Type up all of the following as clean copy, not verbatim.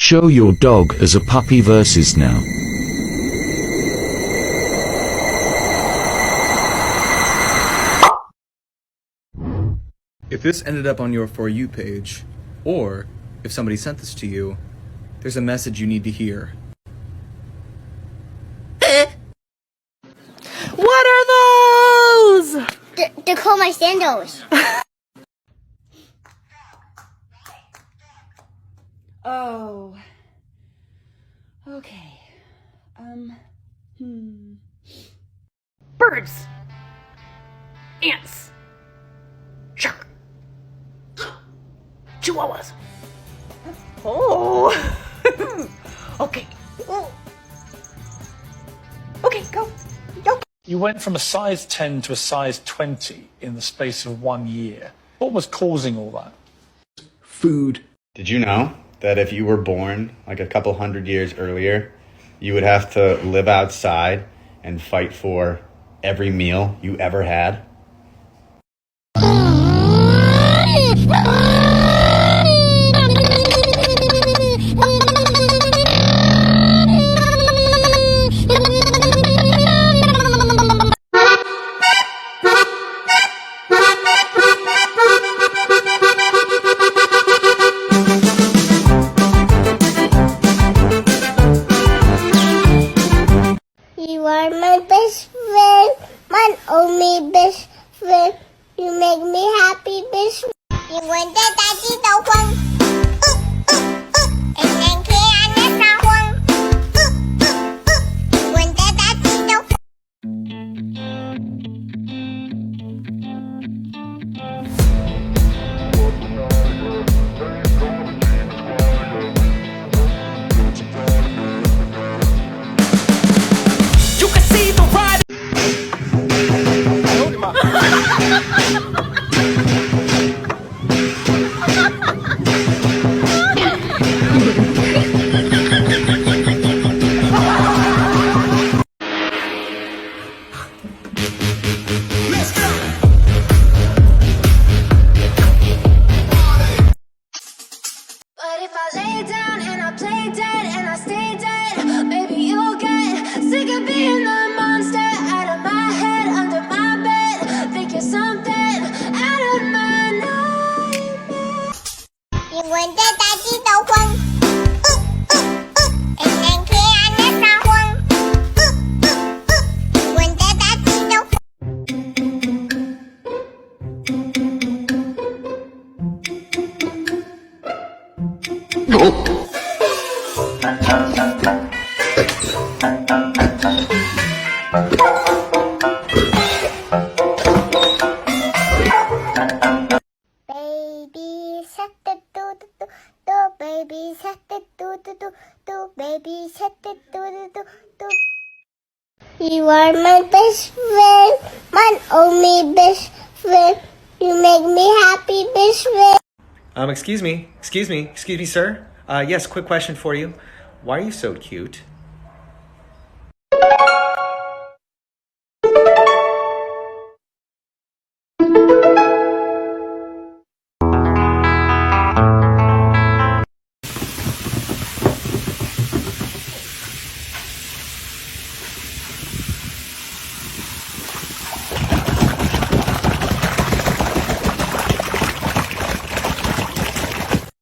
Show your dog as a puppy versus now. If this ended up on your For You page, or if somebody sent this to you, there's a message you need to hear. What are those? They're called my sandals. Oh. Okay. Birds. Ants. Shark. Chihuahuas. Oh. Okay. Okay, go. Go. You went from a size 10 to a size 20 in the space of 1 year. What was causing all that? Food. Did you know that if you were born like a couple hundred years earlier, you would have to live outside and fight for every meal you ever had? You are my best friend, my only best friend. You make me happy, best friend. 因为在大地都晃，人人可爱的撒谎，因为在大地都晃。You can see the ride. But if I lay down and I play dead and I stay dead, maybe you'll get sick of being the monster out of my head, under my bed. Think you're something out of my nightmare. 因为在大地都晃，人人可爱的撒谎，因为在大地都晃。Baby shark do do do do, baby shark do do do do, baby shark do do do do. You are my best friend, my only best friend. You make me happy, best friend. Excuse me, sir. Yes, quick question for you. Why are you so cute?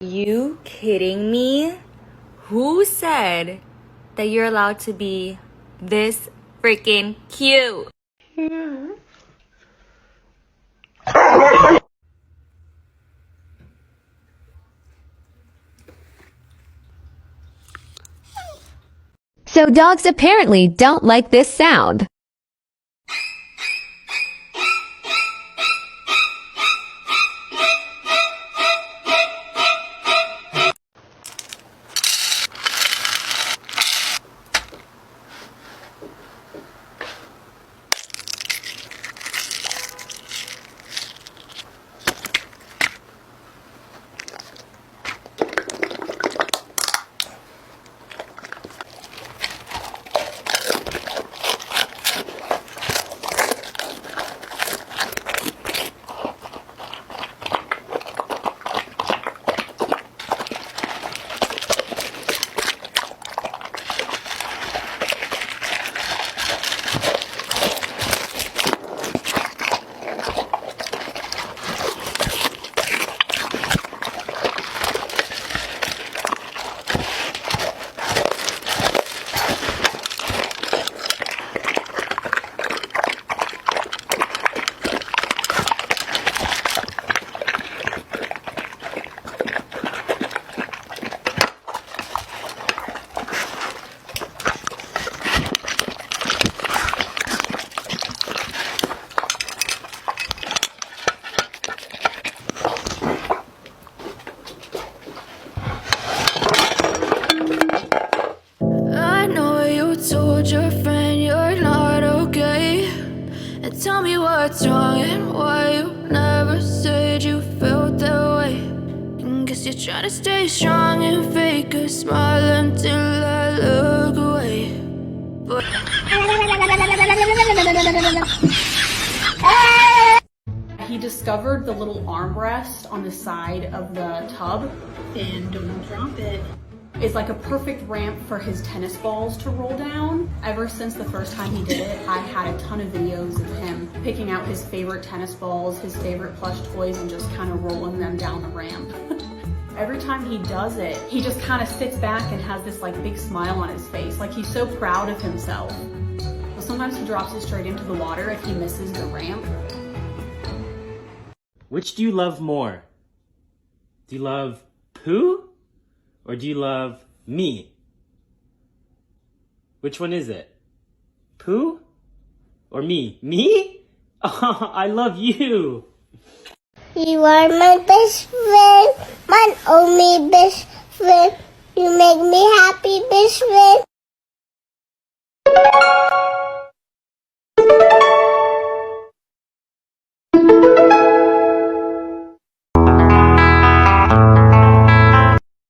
You kidding me? Who said that you're allowed to be this freaking cute? So dogs apparently don't like this sound. face. You try to stay strong and fake a smile until I look away. But he discovered the little armrest on the side of the tub, and don't drop it. It's like a perfect ramp for his tennis balls to roll down. Ever since the first time he did it, I had a ton of videos of him picking out his favorite tennis balls, his favorite plush toys, and just kind of rolling them down the ramp. Every time he does it, he just kind of sits back and has this like big smile on his face, like he's so proud of himself. But sometimes he drops it straight into the water if he misses the ramp. Which do you love more? Do you love poo? Or do you love me? Which one is it? Poo? Or me? Me? Oh, I love you! You are my best friend, my only best friend. You make me happy, best friend.